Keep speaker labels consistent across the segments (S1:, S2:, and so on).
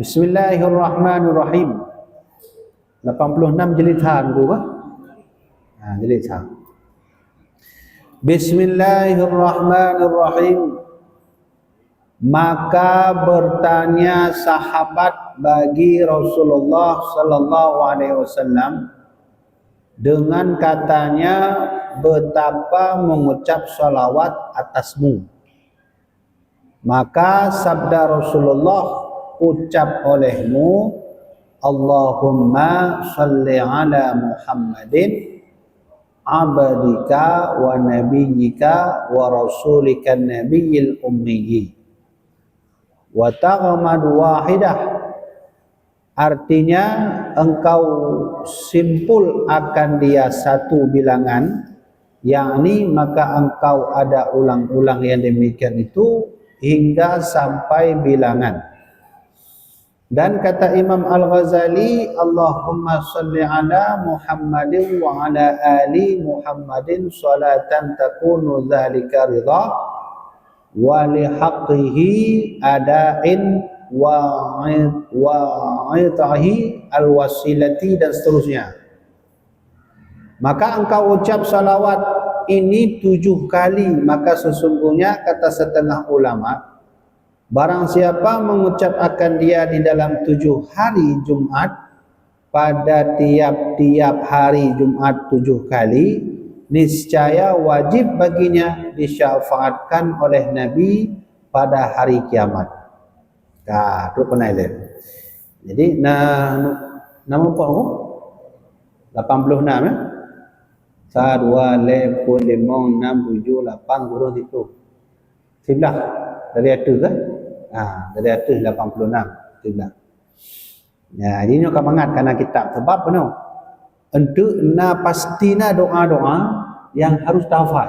S1: Bismillahirrahmanirrahim. 86 jilid ha dulu bah. Jilid ha. Bismillahirrahmanirrahim. Maka bertanya sahabat bagi Rasulullah sallallahu alaihi wasallam dengan katanya, betapa mengucap salawat atasmu. Maka sabda Rasulullah, ucap olehmu, Allahumma salli ala Muhammadin abdika wa nabiyyika wa rasulika nabiyil ummiyyi wa taghamad wahidah. Artinya engkau simpul akan dia satu bilangan, yakni maka engkau ada ulang-ulang yang demikian itu hingga sampai bilangan. Dan kata Imam Al-Ghazali, Allahumma salli ala Muhammadin wa ala ali Muhammadin salatan takunu dzalika ridha wa li haqqihi ada'in wa itahi al-wasilati, dan seterusnya. Maka engkau ucap salawat ini 7 kali, maka sesungguhnya kata setengah ulama, barang siapa mengucap akan dia di dalam 7 hari Jumat, pada tiap-tiap hari Jumat 7 kali, niscaya wajib baginya disyafaatkan oleh Nabi pada hari kiamat. Itu pernah lihat. Jadi nama apa? 86 ya. 1, 2, 3, 4, 5, 6, 7, 8, 10 itu. Sebelah dari atas kan? Dari atas 86 sebelah. Ya, ini kau mangat karena kitab sebab penuh. Untuk pastina doa-doa yang harus tafai.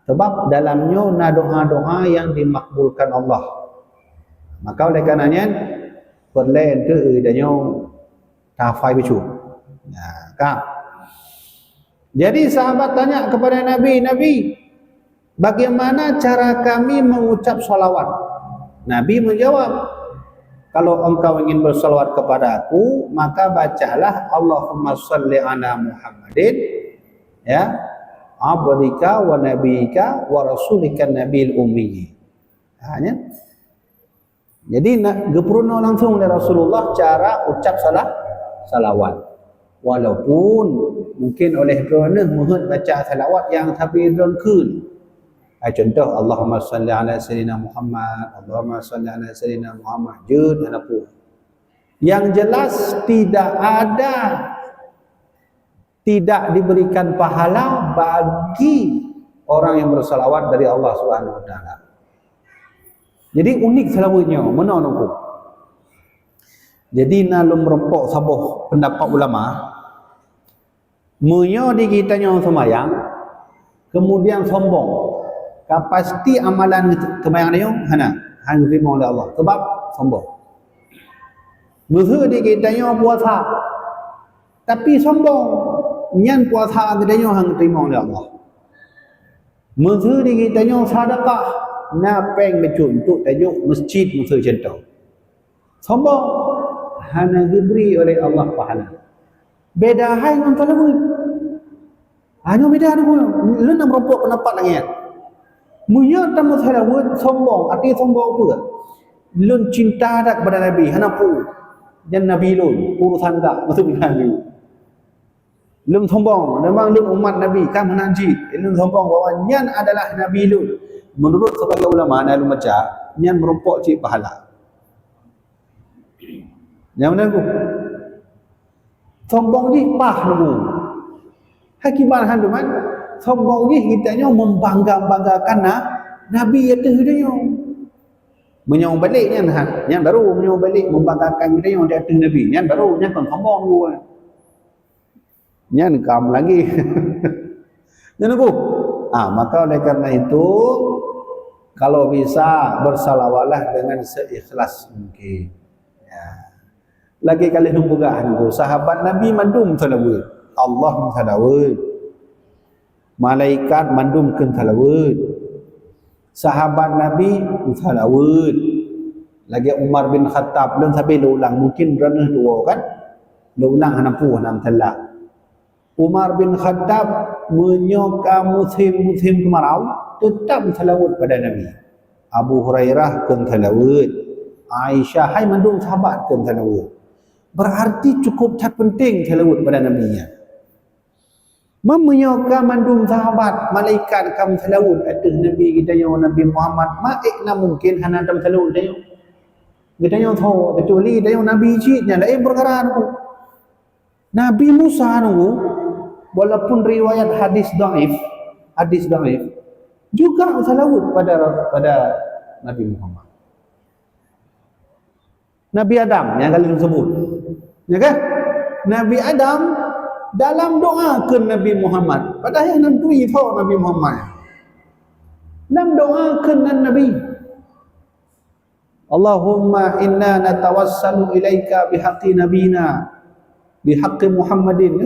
S1: Sebab dalamnya na doa-doa yang dimakbulkan Allah. Maka oleh karenanya perlu itu adanya tafai bicu. Jadi sahabat tanya kepada Nabi, bagaimana cara kami mengucap salawat? Nabi menjawab, kalau engkau ingin bersalawat kepada aku, maka bacalah Allahumma salli ala Muhammadin, ya, abdika wa nabiyika wa rasulika nabil ummi. Jadi gepurno langsung dari Rasulullah cara ucap salawat. Walaupun mungkin oleh kerana mohon baca salawat yang tapi kun. Contoh Allahumma salli ala sayyidina Muhammad, Allahumma salli ala sayyidina Muhammad, jud apa. Yang jelas tidak diberikan pahala bagi orang yang bersalawat dari Allah Subhanahu wa taala. Jadi unik salawatnya, mana nak? Jadi nalum rempok sabuh pendapat ulama, munyo di kitanya semayang, kemudian sombong. Pasti amalan sembahyang dia hang terima oleh Allah sebab sombong. Musuh di kitanya puasa, tapi sombong, nyan puasa dia hang terima oleh Allah. Musuh di kitanya sedekah, napeng untuk tajuk masjid musuh contoh. Sombong, hanya diberi oleh Allah pahala. Beda hal dengan talawut. Hanya beda ada pun. Lu nak merompok pendapat lagi ya. Munya tamu talawut sombong. Arti sombong apa? Lu cinta tak kepada Nabi. Hanya pu. Dan Nabi lu urusan tak masuk Nabi. Lu sombong. Memang lu umat Nabi kan menanji. Lu sombong bahawa nyan adalah Nabi lu. Menurut sebagai ulama lu baca, nyan merompok cik pahala. Yang mana aku? Sombong ni pah nunggu. Hakiman handuman, sombong ni kitanya membangga-banggakan Nabi itu dia. Menyong balik yang baru menyong balik membanggakan dia yang di atas Nabi. Yang baru yang kan sombong dulu. Yang kam lagi. Yang aku. Maka oleh karena itu kalau bisa bersalawatlah dengan seikhlas mungkin. Lagi kali numbugaan tu sahabat Nabi mandum salawat, Allah salawat, malaikat mandum salawat, sahabat Nabi salawat, lagi Umar bin Khattab dan sampai lu ulang mungkin beranah dua kan lu ulang hana pu hana telak Umar bin Khattab menyoka musim kemarau tetap salawat pada Nabi Abu Hurairah kan salawat Aisyah hai mandung sahabat kan salawat berarti cukup cat penting salawat pada Nabi-nya memenyoka mandung sahabat malaikat kam salawat atas Nabi kita yang Nabi Muhammad ma'ikna mungkin hana tam salawat dia kita yang tahu kecuali dia yang Nabi ciknya lain perkara tu Nabi Musa tu walaupun riwayat hadis dhaif juga salawat pada Nabi Muhammad Nabi Adam yang kali disebut ya kan Nabi Adam dalam doa ke Nabi Muhammad padahal yang nanti tahu Nabi Muhammad dalam doa ke Nabi Allahumma inna natawassalu ilaika bihaqqi nabina bihaqqi Muhammadin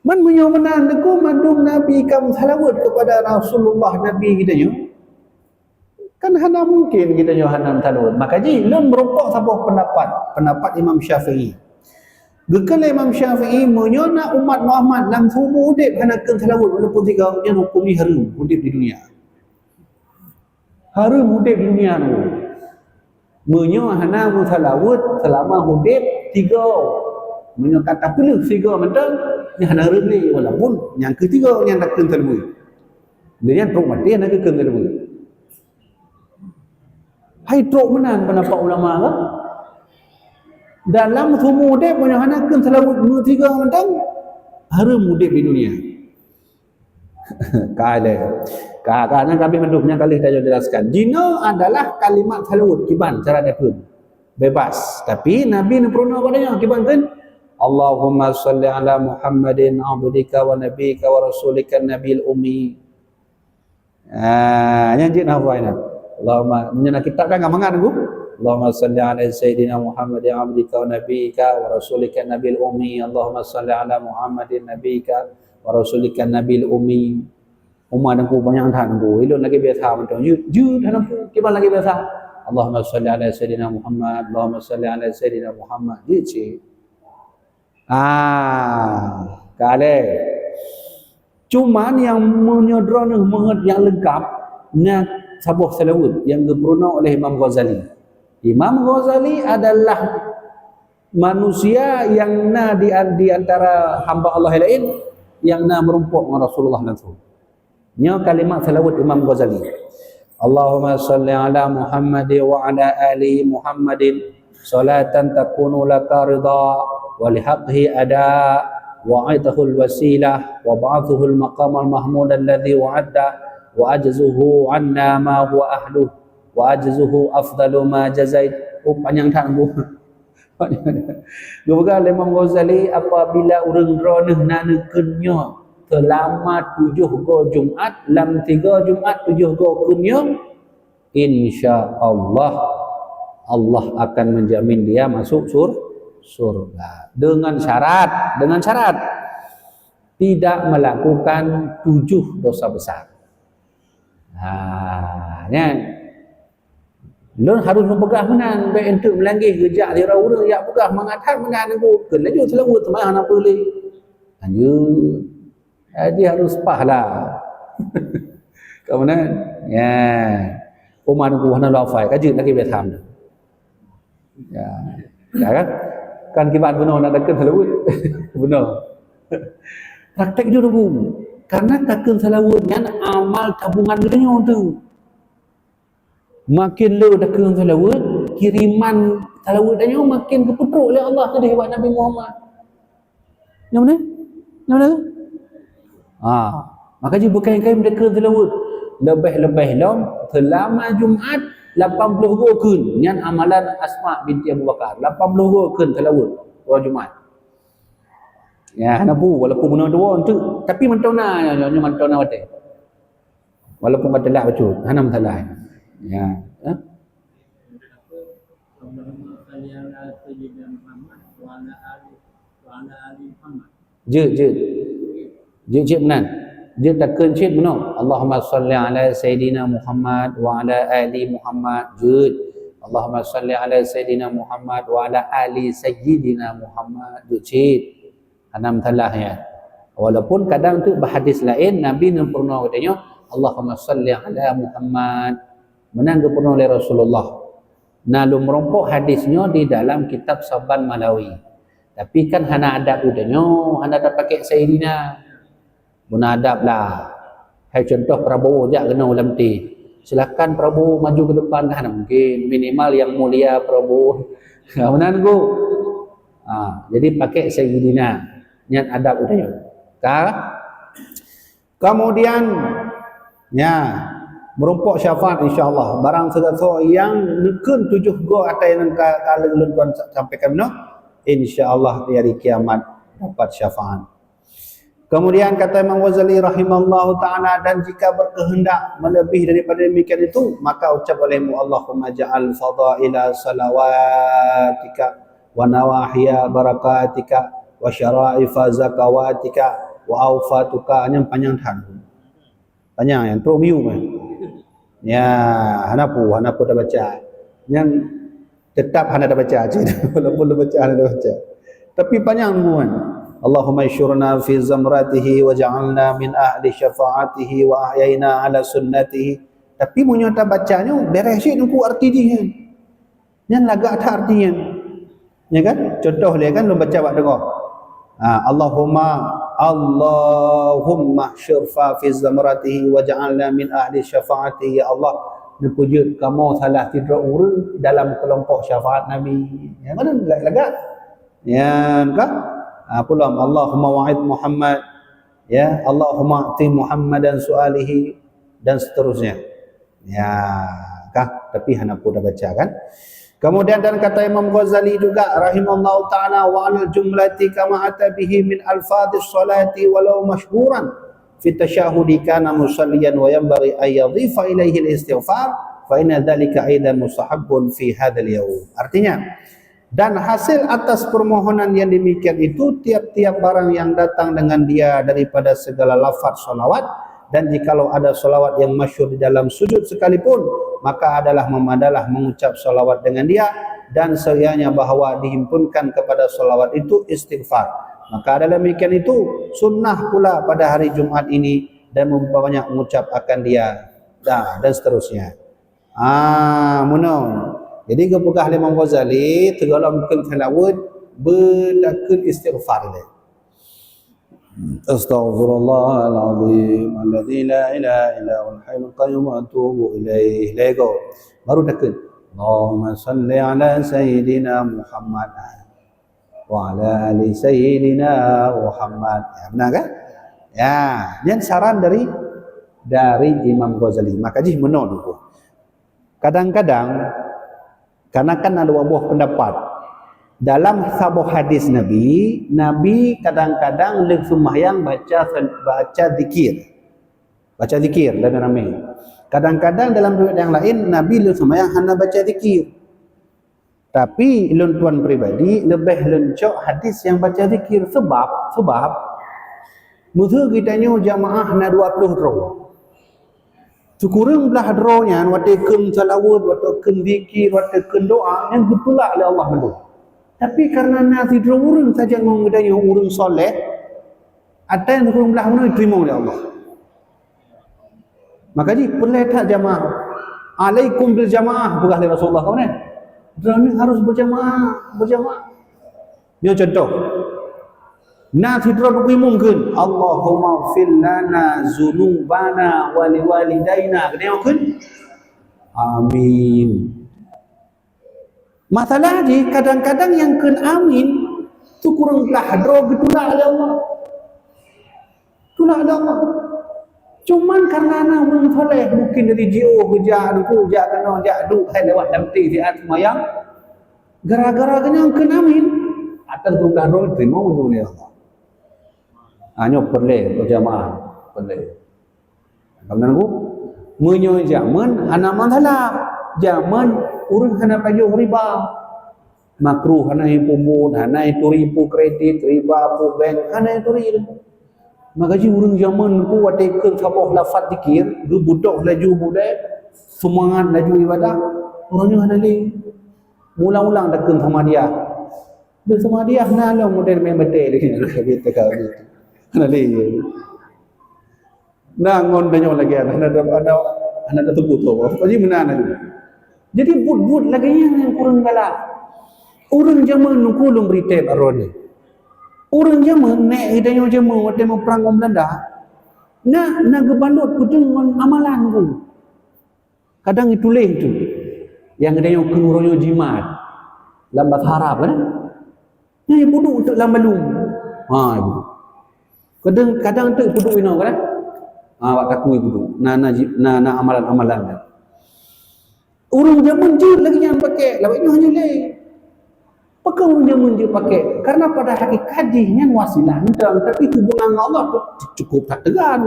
S1: man menyomenan deku mandung Nabi kam salawat kepada Rasulullah Nabi kita yo kan hana mungkin kita yo hana salawat maka ji lun merokok sabah pendapat Imam Syafi'i gekal Imam Syafi'i menyona umat Muhammad dalam semua udip hana kan salawat walaupun tiga yang hukum ni haram udip di dunia haram udip di dunia tu menyo hana salawat selama udip tiga menyo kata pilih tiga mentang ni hana haram ni walaupun yang ketiga yang nak kan salawat dia yang truk mati nak kan salawat hai truk menan pendapat ulama kan dalam semua udip menyo hana kan salawat tiga mentang haram udip di dunia Kadang kami menduknya kali saya jelaskan. Dina adalah kalimat salawat kiban cara dia pun bebas. Tapi Nabi ni pernah padanya kiban kan. Allahumma salli ala Muhammadin abdika wa nabiyika wa rasulika nabil ummi. Yang jin apa ini? Allahumma menyana kitab kan ngamangan aku. Allahumma salli ala sayyidina Muhammadin abdika wa nabiyika wa rasulika nabil ummi. Allahumma salli ala Muhammadin nabiyika wa rasulika nabil ummi. Umar dan ku banyak tahan ku ilun lagi biasa macam jud dan ku kiban lagi biasa Allahumma salli ala sayyidina Muhammad Allahumma salli ala sayyidina Muhammad gitu kale cuman yang menyodron yang lengkap nak sabuh salawat yang diperuna oleh Imam Ghazali adalah manusia yang di antara hamba Allah yang lain yang merumpuk dengan Rasulullah SAW nya kalimat salawat Imam Ghazali Allahumma salli ala Muhammad wa ala ali Muhammadin salatan takunu laka ridha wa lihaqhi ada wa aitahul wasilah wa ba'athuhu al-maqam al-mahmud alladhi wa'adda wa ajzuhu anna ma huwa ahluh wa ajzuhu afdalu ma jazait panjang tak bu Gubernur Imam Ghazali apabila urang droneh naneukeunnya selama 7 go Jumat lam 3 Jumat 7 go kunyong insyaallah Allah akan menjamin dia masuk surga dengan syarat tidak melakukan 7 dosa besar. Kan lun harus memegah menan baik untuk melanggih gejak dira urang yak pegah mengatap menan aku kena laju selawat sembahyang apa boleh lanjut dia harus pahala. Kemudian ya Umar ku hana lafai kaji lagi dia tham. Ya kan kibat benar nak dekat salawat. Benar. Praktek dulu karena takkan salawat ngan amal tabungan gedenya tu. Makin lu dekat salawat, kiriman salawat dia makin keputruk oleh Allah ke dekat Nabi Muhammad. Yang mana? Maka je bukan mereka selawat lebih-lebih selama Jumaat 80 rukun yang amalan Asma binti Abu Bakar 80 rukun selawat hari Jumaat ya nabu walaupun guna dua untuk tapi mentona mentona wate walaupun batalah betul hana masalah ya je menan dia tak kencit benar. Allahumma salli ala Sayyidina Muhammad wa ala ali Muhammad. Jud. Allahumma salli ala Sayyidina Muhammad wa ala ali Sayyidina Muhammad. Jud cit. Anam talah ya. Walaupun kadang tu berhadis lain, Nabi yang pernah katanya, Allahumma salli ala Muhammad. Menang pernah oleh Rasulullah. Nalu merompok hadisnya di dalam kitab Saban Malawi. Tapi kan hana adab udahnya, hana ada pakai Sayyidina. Guna adab lah. Hai contoh Prabowo jak kena ulam ti. Silakan Prabowo maju ke depan kan mungkin minimal yang mulia Prabowo. Benar ku? Jadi pakai Sayyidina. Niat adab udahnya. Kemudian ya merumpok syafaat insya-Allah. Barang segala yang nekun 7 go atai yang kalau tuan sampaikan no, insya-Allah di hari kiamat dapat syafaat. Kemudian kata Imam Ghazali rahimallahu ta'ala, dan jika berkehendak melebih daripada demikian itu, maka ucap olehmu Allahumma ja'al fadaila salawatika wa nawahiya barakatika wa syara'ifa zakawatika wa awfatuka. Yang panjang tahan. Panjang yang tu miu kan. Ya, hanapu dah baca. Yang tetap hana dah baca aja. Walaupun dah baca hana dah baca. Tapi panjang kan. Allahumma isyurna fi zamratihi wa ja'alna min ahli syafa'atihi wa ahyayna ala sunnatihi. Tapi punya tak bacanya beres syik nunggu arti dia. Yang lagak tak artinya. Ya kan? Contoh dia kan lu baca buat dengar. Allahumma syurfa fi zamratihi wa ja'alna min ahli syafa'atihi. Ya Allah, nepujud kamu salah tidur urun dalam kelompok syafaat Nabi. Yang mana lagak? Ya kan? Pulang Allahumma wa'id Muhammad, ya Allahumma ati Muhammadan su'alihi, dan seterusnya. Ya kah? Tapi hana pun dah baca kan. Kemudian dan kata Imam Ghazali juga rahimallahu ta'ala, wa alal jumlati kama ata bihi min alfadhis salati walau mashhuran fi tashahudi kana musalliyan wa yanbaghi ay yadhifa ilaihi al-istighfar fa inna dhalika aidan mustahabbun fi hadzal yawm. Artinya, dan hasil atas permohonan yang demikian itu, tiap-tiap barang yang datang dengan dia daripada segala lafaz salawat, dan jikalau ada salawat yang masyhur di dalam sujud sekalipun, maka adalah memadalah mengucap salawat dengan dia, dan serianya bahawa dihimpunkan kepada salawat itu istighfar. Maka adalah demikian itu sunnah pula pada hari Jumaat ini, dan memperbanyak mengucap akan dia, dan seterusnya. Munau. Jadi kepegah Imam Ghazali tergolong bukan tilawat, berlaku istighfar dia. Astaghfirullahaladzim alladzi la ilaha illa huwal hayyul qayyum wa atubu ilaih. Lego baru takut. Allahumma salli ala sayyidina Muhammad wa ala ali sayyidina Muhammad. Ya, benar kan? Ya, ini saran dari Imam Ghazali. Maka jih menurut. Kadang-kadang karena kan ada buah pendapat dalam sabah hadis Nabi kadang-kadang lek sembahyang baca zikir dan ramai. Kadang-kadang dalam riwayat yang lain Nabi lek sembahyang hanya baca zikir. Tapi ilun tuan pribadi lebih lencok hadis yang baca zikir sebab musuh kitanya jamaah na 20 roh. Sekurang belah dronya waktu kem salawat, waktu kem zikir, waktu kem doa yang ditolak oleh Allah dulu. Tapi karena nasi dro urang saja mengudai urang soleh, ada yang sekurang belah mana diterima oleh Allah. Maka ni perlu tak jamaah. Alaikum bil jamaah bukan oleh Rasulullah kau ni. Kami harus berjamaah. Ini contoh. Nasi dro mungkin Allahumma fil lana zunubana wa liwalidaina. Kena kan? Amin. Masalah je kadang-kadang yang kena amin tu kurang belah dro getulak oleh Allah. Tulak oleh Allah. Cuman karena anak orang soleh mungkin dari jiu kerja aku jak kena jak duk hai lewat damti siat semayang. Gara-gara kena amin atas belah dro terima oleh Allah. Hanya perlu berjamaah, perlu. Kemudian aku menyo zaman anak masalah. Zaman urang kena pajuh riba. Makruh hana pumut, hana itu ribu kredit, riba pu bank, hana itu ribu. Maka urang zaman ku watekeun sabah lafaz zikir, ge budak laju budak, semangat laju ibadah, orangnya ada ni ulang-ulang dekeun sama dia. Dia sama dia nah lah model main betul ni. Kita kau ni. Ada ni. Nah ngon danyo lagi ada tubuh tu. Jadi mana ada. Jadi but-but lagi yang kurang galak. Orang zaman nu kulung berita arone. Orang zaman nek hidanyo zaman waktu mau perang orang Belanda. Na gebalut pudung ngon amalan ku. Kadang ditulis tu. Yang hidanyo kenguronyo jimat. Lambat harap kan. Ni buduk untuk lambalum. Ha ibu. Kadang tu buduk ino kan. Ha wak takui buduk. Na amalan-amalan kan. Orang zaman je lagi yang pakai. Lawaknya hanya leh. Pakai orang zaman je pakai. Karena pada hakikatnya wasilah hendang. Tapi hubungan Allah tu cukup tak tegan.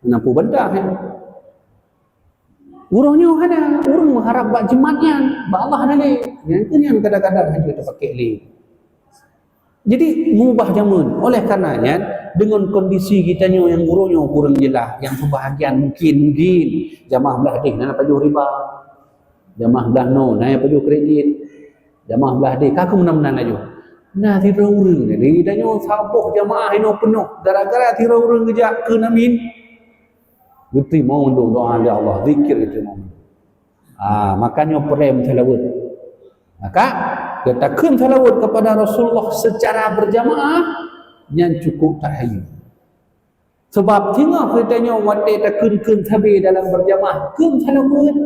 S1: Nampu benda ya. Orangnya ada. Orang mengharap buat jimatnya. Buat Allah ada leh. Yang ini yang kadang-kadang hanya kita pakai leh. Jadi mengubah zaman. Oleh karenanya dengan kondisi kita yang gurunya kurang jelas, yang sebahagian mungkin jamaah belah dik nak pajuh riba, jamaah belah no nak pajuh kredit, jamaah belah dik kaku menang-menang aja. Nah tira urang ni danyo sabuh jamaah ino penuh gara-gara tira urang gejak ke namin. Gusti mau doa oleh Allah, zikir itu mau. Makanya perem salawat. Maka kita kun salawat kepada Rasulullah secara berjamaah yang cukup terhayu. Sebab tengok katanya waktu kita kun tabi dalam berjamaah kun salawat,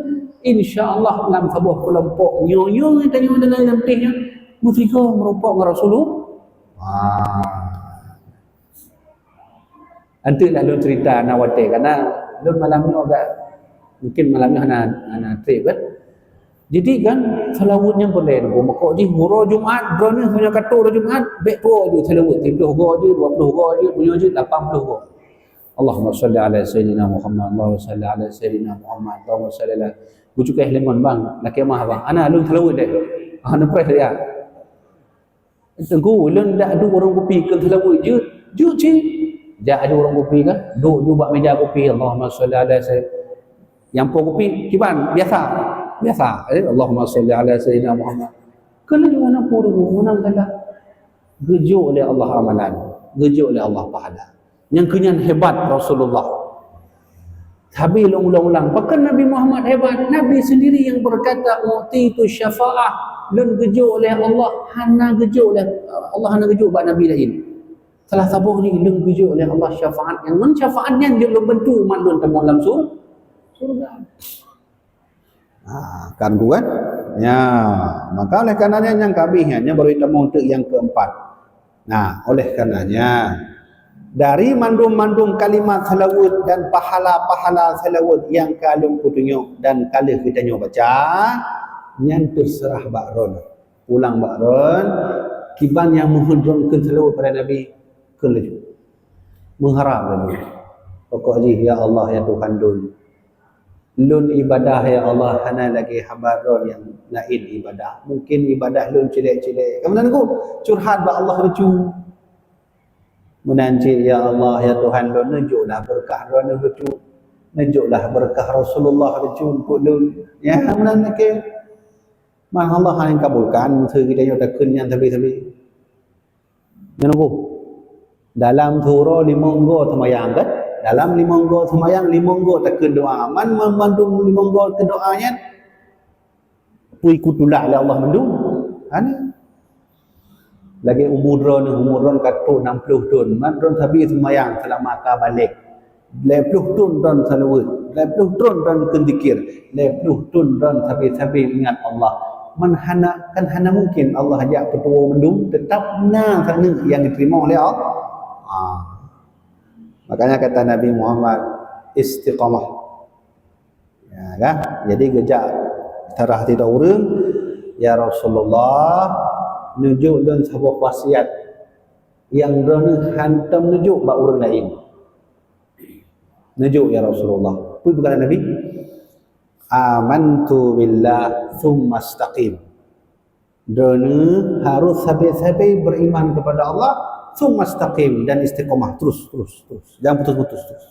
S1: insya-Allah dalam sebuah kelompok nyonya katanya dengan lempihnya mesti kau merupakan Rasulullah. Nanti lalu cerita anak waktu karena lu malam ni agak mungkin malam ni anak trip kan. Jadi kan salawatnya boleh tu. Maka je hura Jumaat, berani punya kata hura Jumaat, baik tua je salawat. 30 hura je, 20 hura je, punya je 80 hura. Allahumma salli ala sayyidina Muhammad, Allahumma salli ala sayyidina Muhammad, Allahumma salli ala. Gua cukai lemon bang, nak kemah bang. Ana lu salawat deh. Ana press dia. Tengku lun dah ada orang kopi ke salawat je. Je je. Jak ada orang kopi kan? Duk buat meja kopi. Allahumma salli ala sayyidina. Yang pun kopi kiban biasa. Allahumma salli ala sayyidina Muhammad. Kalau mana pun menang kata gejuk oleh Allah amalan, gejuk oleh Allah pahala. Yang kenyan hebat Rasulullah. Tapi ulang-ulang pakan Nabi Muhammad hebat. Nabi sendiri yang berkata utitu syafa'ah, lun gejuk oleh Allah, hana gejuk oleh Allah, hana gejuk buat Nabi lain. Salah satu ni lun gejuk oleh Allah syafaat yang syafaatnya dia belum bentuk mak lun temu dalam surga. Kan tu kan ya, maka oleh karenanya yang kabihnya baru kita mau untuk yang keempat. Nah oleh karenanya dari mandum-mandum kalimat salawat dan pahala-pahala salawat yang kalung putunyo dan kala kita nyo baca yang terserah bakron ulang bakron kiban yang menghudronkan salawat pada Nabi kelaju mengharap Nabi pokok ji ya Allah ya Tuhan lun ibadah ya Allah hana lagi habaron yang lain ibadah. Mungkin ibadah lun cilik-cilik. Kemudian aku curhat ba Allah lucu. Menanci ya Allah ya Tuhan lun nunjuklah berkah lun lucu. Nunjuklah berkah Rasulullah lucu untuk lun. Ya kemudian ke mah Allah yang kabulkan thư kita nyata kun yang tabi-tabi. Yang aku dalam surah 5 go semayang kan? Dalam 5 go semayang 5 go takkan doa man memandung 5 go ke doanya pui kutulak oleh Allah mendung ana lagi umur ron katu 60 tahun man ron tabi semayang selama ka balik 20 tahun ron salawat 20 tahun ron zikir 20 tahun ron tabi ingat Allah man hana mungkin Allah ajak ketua mendung tetap na sana yang diterima oleh Allah. Makanya kata Nabi Muhammad istiqamah. Ya kan? Jadi gejak terah tidak urang ya Rasulullah nunjuk dan sebuah wasiat yang drone hantam nunjuk ba urang lain. Nunjuk ya Rasulullah. Pui bukan Nabi. Amantu billah thumma istaqim. Drone harus sampai beriman kepada Allah summa istaqim, dan istiqomah terus. Jangan putus-putus terus.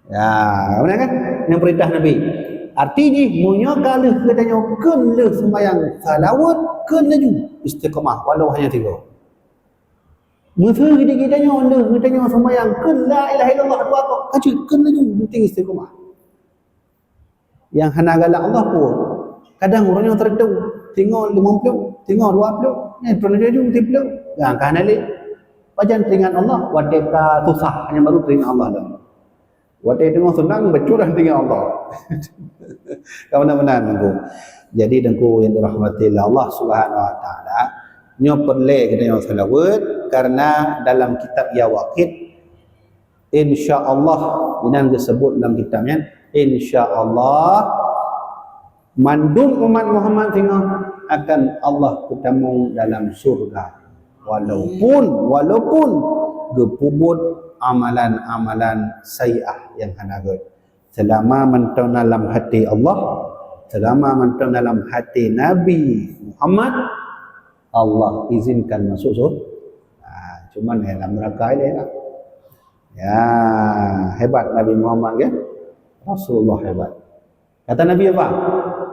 S1: Ya, benar kan? Yang perintah Nabi. Artinya munyo kalau katanya kena sembahyang salawat, kena laju istiqomah walau hanya 3. Musuh kita-kitanya Allah katanya sembahyang kena la ilaha illallah dua apa? Kacau kena laju penting istiqomah. Yang hana galak Allah pun kadang orangnya terdedah tengok 50, tengok 20, ni pernah laju 30. Yang kan alik bacan teringat Allah, wadeka susah hanya baru teringat Allah dah. Wadai tengok senang bercurah dengan Allah. Kau benar-benar dengku. Jadi dengku yang dirahmati Allah Subhanahu Wa Taala, nyo perle kita yang salawat karena dalam kitab ya waqid insya-Allah inan disebut dalam kitabnya insya-Allah mandum umat Muhammad tengok akan Allah ketemu dalam surga walaupun gepubut amalan-amalan sayi'ah yang hanagut. Selama mentau dalam hati Allah, selama mentau dalam hati Nabi Muhammad, Allah izinkan masuk surga. Cuman dalam neraka ini lah. Ya, hebat Nabi Muhammad kan? Rasulullah hebat. Kata Nabi apa?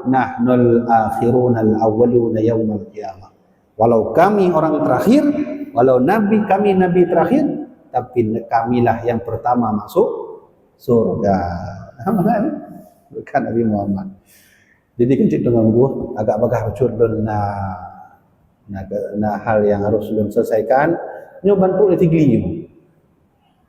S1: Nahnul akhiruna al-awwaluna yawmal qiyamah. Walau kami orang terakhir, walau Nabi kami Nabi terakhir, tapi kamilah yang pertama masuk surga. Bukan Nabi Muhammad. Jadi kencik dengan gua agak bagah bacur na hal yang harus belum selesaikan. Nyo bantu di tigli.